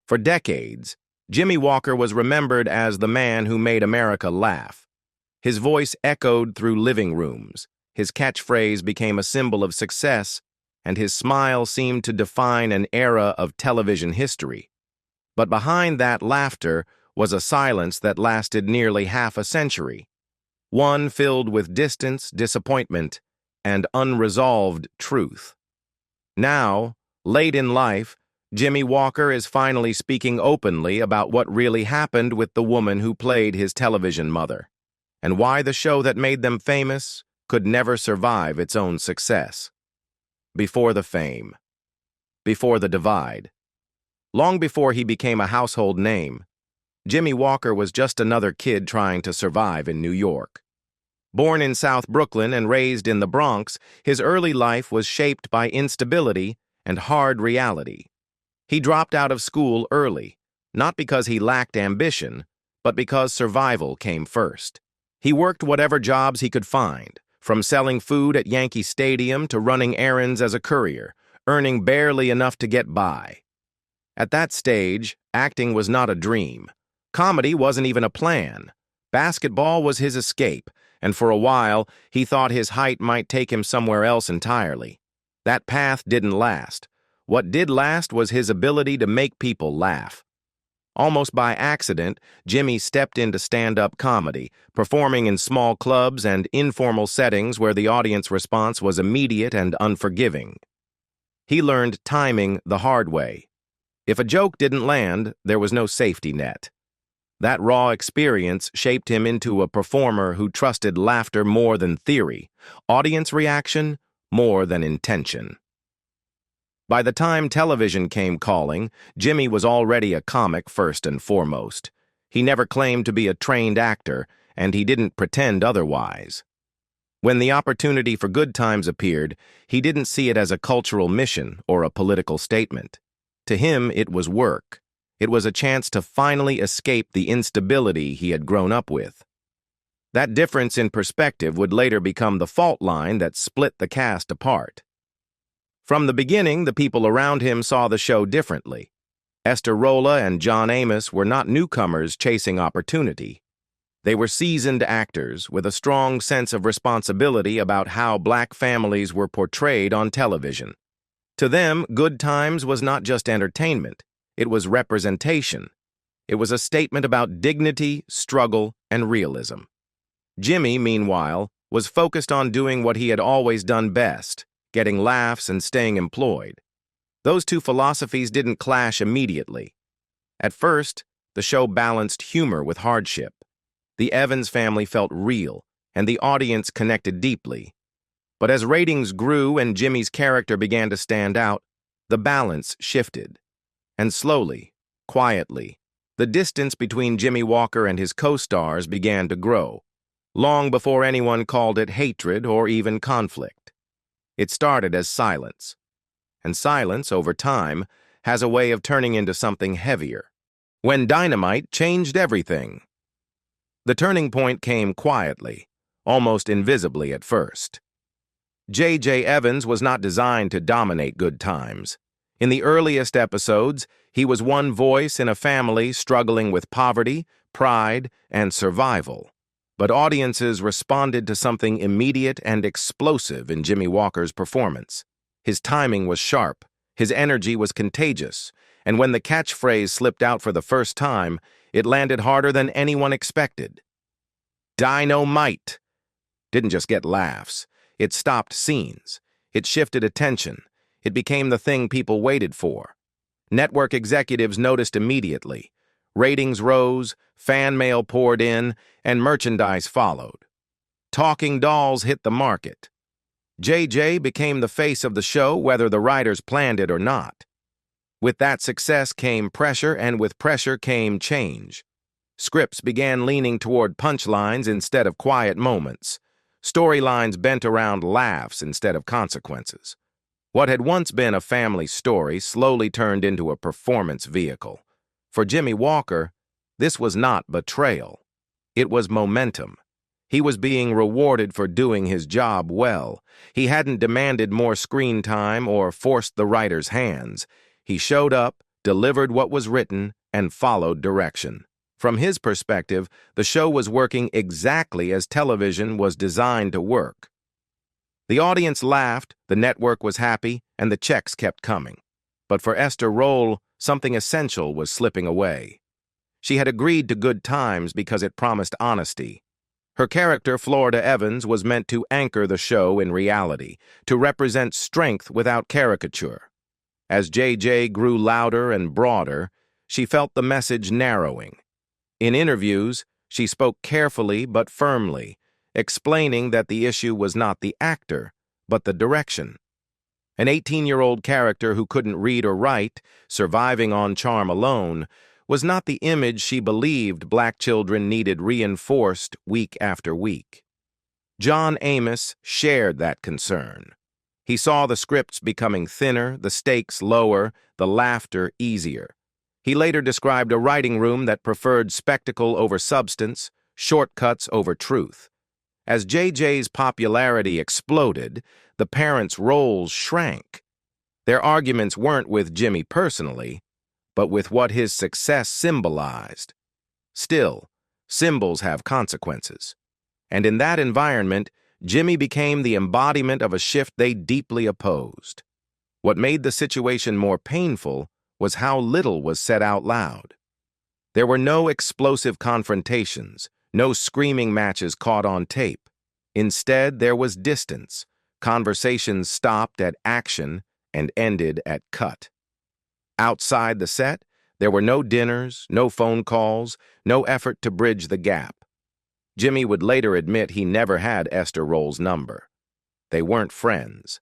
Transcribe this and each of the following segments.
For decades, Jimmie Walker was remembered as the man who made America laugh. His voice echoed through living rooms, his catchphrase became a symbol of success, and his smile seemed to define an era of television history. But behind that laughter was a silence that lasted nearly half a century, one filled with distance, disappointment, and unresolved truth. Now, late in life, Jimmie Walker is finally speaking openly about what really happened with the woman who played his television mother, and why the show that made them famous could never survive its own success. Before the fame. Before the divide. Long before he became a household name, Jimmie Walker was just another kid trying to survive in New York. Born in South Brooklyn and raised in the Bronx, his early life was shaped by instability and hard reality. He dropped out of school early, not because he lacked ambition, but because survival came first. He worked whatever jobs he could find, from selling food at Yankee Stadium to running errands as a courier, earning barely enough to get by. At that stage, acting was not a dream. Comedy wasn't even a plan. Basketball was his escape, and for a while, he thought his height might take him somewhere else entirely. That path didn't last. What did last was his ability to make people laugh. Almost by accident, Jimmie stepped into stand-up comedy, performing in small clubs and informal settings where the audience response was immediate and unforgiving. He learned timing the hard way. If a joke didn't land, there was no safety net. That raw experience shaped him into a performer who trusted laughter more than theory, audience reaction more than intention. By the time television came calling, Jimmie was already a comic first and foremost. He never claimed to be a trained actor, and he didn't pretend otherwise. When the opportunity for Good Times appeared, he didn't see it as a cultural mission or a political statement. To him, it was work. It was a chance to finally escape the instability he had grown up with. That difference in perspective would later become the fault line that split the cast apart. From the beginning, the people around him saw the show differently. Esther Rolla and John Amos were not newcomers chasing opportunity. They were seasoned actors with a strong sense of responsibility about how black families were portrayed on television. To them, Good Times was not just entertainment. It was representation. It was a statement about dignity, struggle, and realism. Jimmie, meanwhile, was focused on doing what he had always done best, getting laughs and staying employed. Those two philosophies didn't clash immediately. At first, the show balanced humor with hardship. The Evans family felt real, and the audience connected deeply. But as ratings grew and Jimmie's character began to stand out, the balance shifted. And slowly, quietly, the distance between Jimmie Walker and his co-stars began to grow, long before anyone called it hatred or even conflict. It started as silence, and silence, over time, has a way of turning into something heavier. When Dynamite changed everything. The turning point came quietly, almost invisibly at first. J.J. Evans was not designed to dominate Good Times. In the earliest episodes, he was one voice in a family struggling with poverty, pride, and survival. But audiences responded to something immediate and explosive in Jimmie Walker's performance. His timing was sharp, his energy was contagious, and when the catchphrase slipped out for the first time, it landed harder than anyone expected. Dynamite didn't just get laughs. It stopped scenes. It shifted attention. It became the thing people waited for. Network executives noticed immediately. Ratings rose, fan mail poured in, and merchandise followed. Talking dolls hit the market. JJ became the face of the show whether the writers planned it or not. With that success came pressure, and with pressure came change. Scripts began leaning toward punchlines instead of quiet moments. Storylines bent around laughs instead of consequences. What had once been a family story slowly turned into a performance vehicle. For Jimmie Walker, this was not betrayal. It was momentum. He was being rewarded for doing his job well. He hadn't demanded more screen time or forced the writer's hands. He showed up, delivered what was written, and followed direction. From his perspective, the show was working exactly as television was designed to work. The audience laughed, the network was happy, and the checks kept coming. But for Esther Roll, something essential was slipping away. She had agreed to Good Times because it promised honesty. Her character, Florida Evans, was meant to anchor the show in reality, to represent strength without caricature. As JJ grew louder and broader, she felt the message narrowing. In interviews, she spoke carefully but firmly, explaining that the issue was not the actor, but the direction. An 18-year-old character who couldn't read or write, surviving on charm alone, was not the image she believed Black children needed reinforced week after week. John Amos shared that concern. He saw the scripts becoming thinner, the stakes lower, the laughter easier. He later described a writing room that preferred spectacle over substance, shortcuts over truth. As JJ's popularity exploded, the parents' roles shrank. Their arguments weren't with Jimmie personally, but with what his success symbolized. Still, symbols have consequences. And in that environment, Jimmie became the embodiment of a shift they deeply opposed. What made the situation more painful was how little was said out loud. There were no explosive confrontations, no screaming matches caught on tape. Instead, there was distance. Conversations stopped at action and ended at cut. Outside the set, there were no dinners, no phone calls, no effort to bridge the gap. Jimmie would later admit he never had Esther Roll's number. They weren't friends.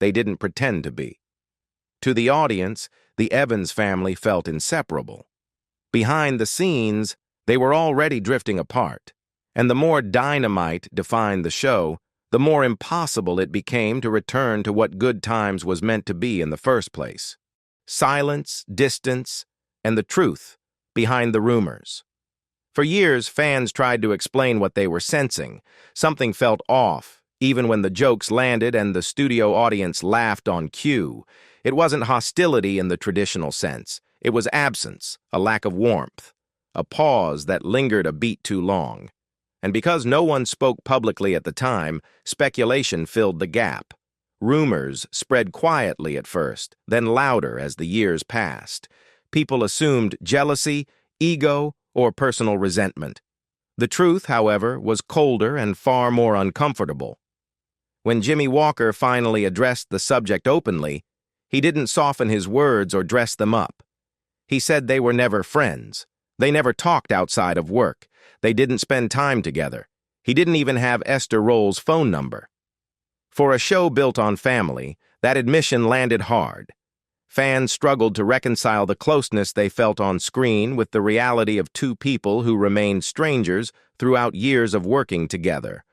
They didn't pretend to be. To the audience, the Evans family felt inseparable. Behind the scenes, they were already drifting apart, and the more dynamite defined the show, the more impossible it became to return to what Good Times was meant to be in the first place. Silence, distance, and the truth behind the rumors. For years, fans tried to explain what they were sensing. Something felt off, even when the jokes landed and the studio audience laughed on cue. It wasn't hostility in the traditional sense. It was absence, a lack of warmth, a pause that lingered a beat too long. And because no one spoke publicly at the time, speculation filled the gap. Rumors spread quietly at first, then louder as the years passed. People assumed jealousy, ego, or personal resentment. The truth, however, was colder and far more uncomfortable. When Jimmie Walker finally addressed the subject openly, he didn't soften his words or dress them up. He said they were never friends. They never talked outside of work. They didn't spend time together. He didn't even have Esther Roll's phone number. For a show built on family, that admission landed hard. Fans struggled to reconcile the closeness they felt on screen with the reality of two people who remained strangers throughout years of working together.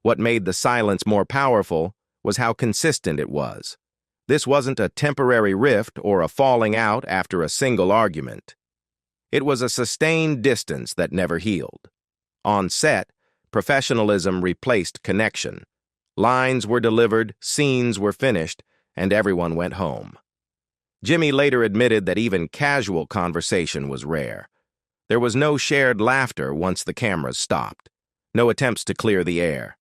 What made the silence more powerful was how consistent it was. This wasn't a temporary rift or a falling out after a single argument. It was a sustained distance that never healed. On set, professionalism replaced connection. Lines were delivered, scenes were finished, and everyone went home. Jimmie later admitted that even casual conversation was rare. There was no shared laughter once the cameras stopped. No attempts to clear the air.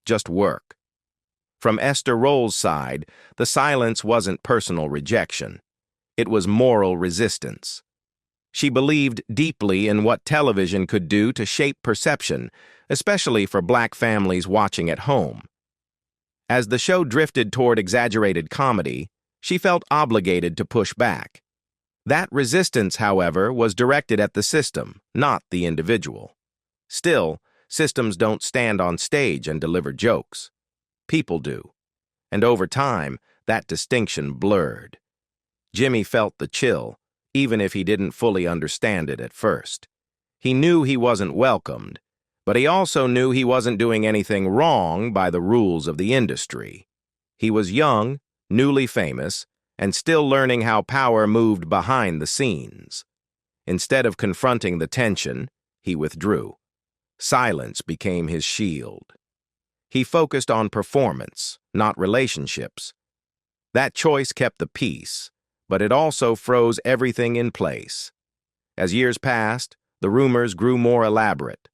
Just work. From Esther Roll's side, the silence wasn't personal rejection. It was moral resistance. She believed deeply in what television could do to shape perception, especially for Black families watching at home. As the show drifted toward exaggerated comedy, she felt obligated to push back. That resistance, however, was directed at the system, not the individual. Still, systems don't stand on stage and deliver jokes. People do. And over time, that distinction blurred. Jimmie felt the chill, even if he didn't fully understand it at first. He knew he wasn't welcomed, but he also knew he wasn't doing anything wrong by the rules of the industry. He was young, newly famous, and still learning how power moved behind the scenes. Instead of confronting the tension, he withdrew. Silence became his shield. He focused on performance, not relationships. That choice kept the peace, but it also froze everything in place. As years passed, the rumors grew more elaborate.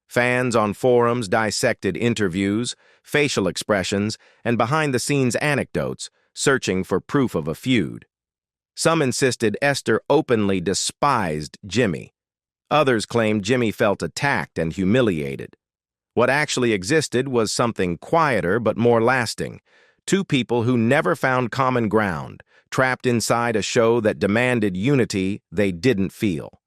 Fans on forums dissected interviews, facial expressions, and behind-the-scenes anecdotes, searching for proof of a feud. Some insisted Esther openly despised Jimmie. Others claimed Jimmie felt attacked and humiliated. What actually existed was something quieter but more lasting. Two people who never found common ground, trapped inside a show that demanded unity they didn't feel.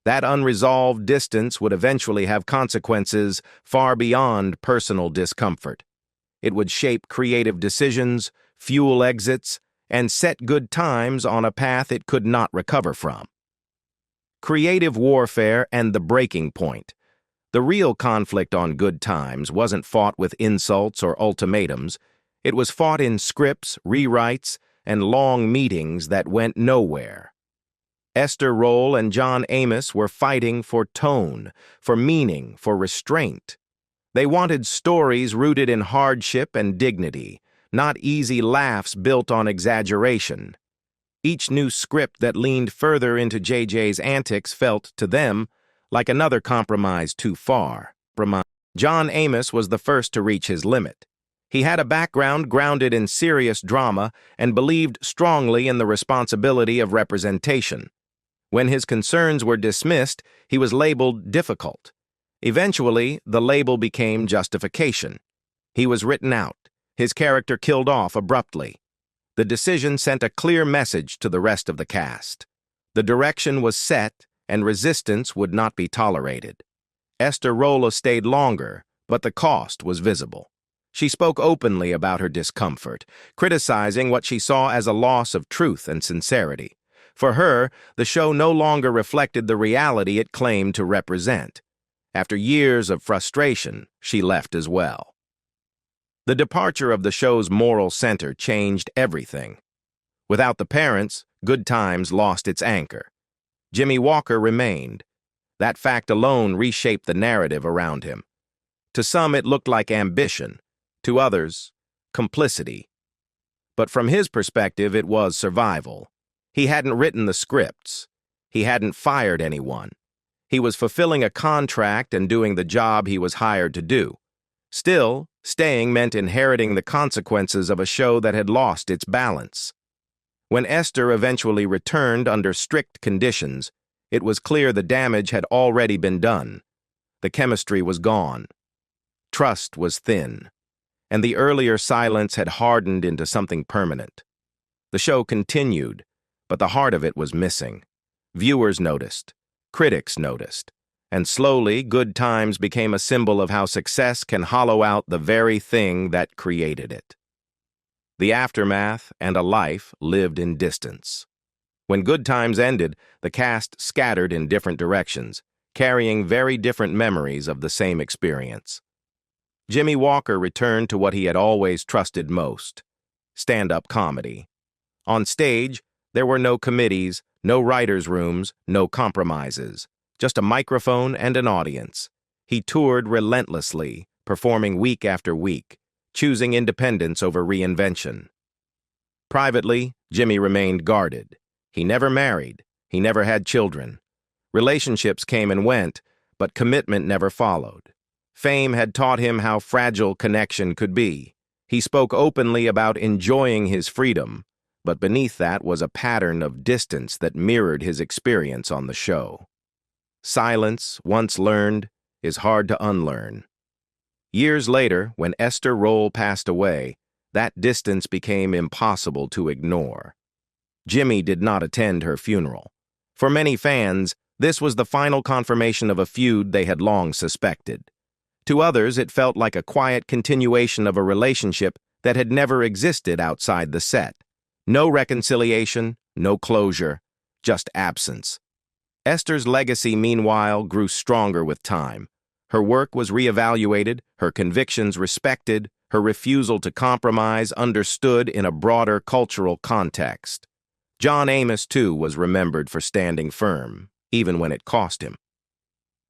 That unresolved distance would eventually have consequences far beyond personal discomfort. It would shape creative decisions, fuel exits, and set Good Times on a path it could not recover from. Creative warfare and the breaking point. The real conflict on Good Times wasn't fought with insults or ultimatums. It was fought in scripts, rewrites, and long meetings that went nowhere. Esther Rolle and John Amos were fighting for tone, for meaning, for restraint. They wanted stories rooted in hardship and dignity, not easy laughs built on exaggeration. Each new script that leaned further into JJ's antics felt, to them, like another compromise too far. John Amos was the first to reach his limit. He had a background grounded in serious drama and believed strongly in the responsibility of representation. When his concerns were dismissed, he was labeled difficult. Eventually, the label became justification. He was written out, his character killed off abruptly. The decision sent a clear message to the rest of the cast. The direction was set, and resistance would not be tolerated. Esther Rolle stayed longer, but the cost was visible. She spoke openly about her discomfort, criticizing what she saw as a loss of truth and sincerity. For her, the show no longer reflected the reality it claimed to represent. After years of frustration, she left as well. The departure of the show's moral center changed everything. Without the parents, Good Times lost its anchor. Jimmie Walker remained. That fact alone reshaped the narrative around him. To some, it looked like ambition. To others, complicity. But from his perspective, it was survival. He hadn't written the scripts. He hadn't fired anyone. He was fulfilling a contract and doing the job he was hired to do. Still, staying meant inheriting the consequences of a show that had lost its balance. When Esther eventually returned under strict conditions, it was clear the damage had already been done. The chemistry was gone. Trust was thin. And the earlier silence had hardened into something permanent. The show continued, but the heart of it was missing. Viewers noticed. Critics noticed. And slowly, Good Times became a symbol of how success can hollow out the very thing that created it. The aftermath and a life lived in distance. When Good Times ended, the cast scattered in different directions, carrying very different memories of the same experience. Jimmie Walker returned to what he had always trusted most: stand-up comedy. On stage, there were no committees, no writers' rooms, no compromises, just a microphone and an audience. He toured relentlessly, performing week after week, choosing independence over reinvention. Privately, Jimmie remained guarded. He never married. He never had children. Relationships came and went, but commitment never followed. Fame had taught him how fragile connection could be. He spoke openly about enjoying his freedom, but beneath that was a pattern of distance that mirrored his experience on the show. Silence, once learned, is hard to unlearn. Years later, when Esther Rolle passed away, that distance became impossible to ignore. Jimmie did not attend her funeral. For many fans, this was the final confirmation of a feud they had long suspected. To others, it felt like a quiet continuation of a relationship that had never existed outside the set. No reconciliation, no closure, just absence. Esther's legacy, meanwhile, grew stronger with time. Her work was reevaluated, her convictions respected, her refusal to compromise understood in a broader cultural context. John Amos, too, was remembered for standing firm, even when it cost him.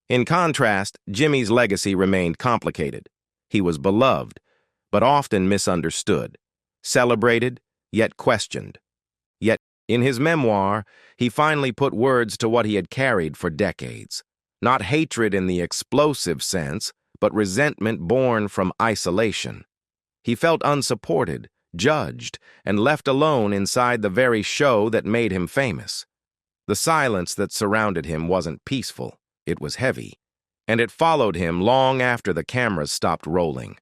In contrast, Jimmie's legacy remained complicated. He was beloved, but often misunderstood, celebrated, yet questioned. Yet In his memoir, he finally put words to what he had carried for decades. Not hatred in the explosive sense, but resentment born from isolation. He felt unsupported, judged, and left alone inside the very show that made him famous. The silence that surrounded him wasn't peaceful, it was heavy, and it followed him long after the cameras stopped rolling.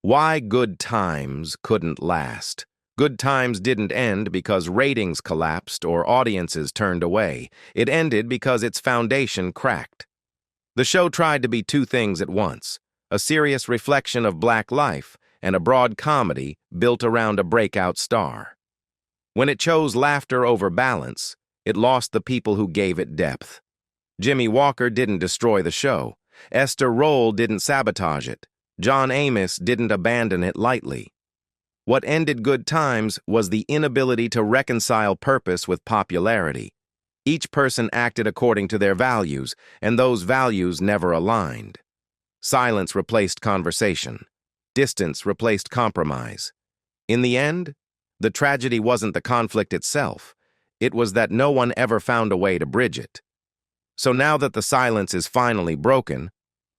Why Good Times couldn't last. Good Times didn't end because ratings collapsed or audiences turned away. It ended because its foundation cracked. The show tried to be two things at once, a serious reflection of black life and a broad comedy built around a breakout star. When it chose laughter over balance, it lost the people who gave it depth. Jimmie Walker didn't destroy the show. Esther Roll didn't sabotage it. John Amos didn't abandon it lightly. What ended Good Times was the inability to reconcile purpose with popularity. Each person acted according to their values, and those values never aligned. Silence replaced conversation. Distance replaced compromise. In the end, the tragedy wasn't the conflict itself. It was that no one ever found a way to bridge it. So now that the silence is finally broken,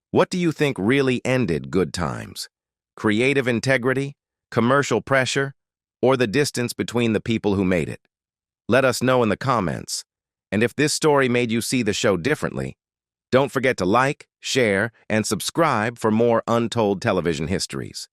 what do you think really ended Good Times? Creative integrity, commercial pressure, or the distance between the people who made it? Let us know in the comments. And if this story made you see the show differently, don't forget to like, share, and subscribe for more untold television histories.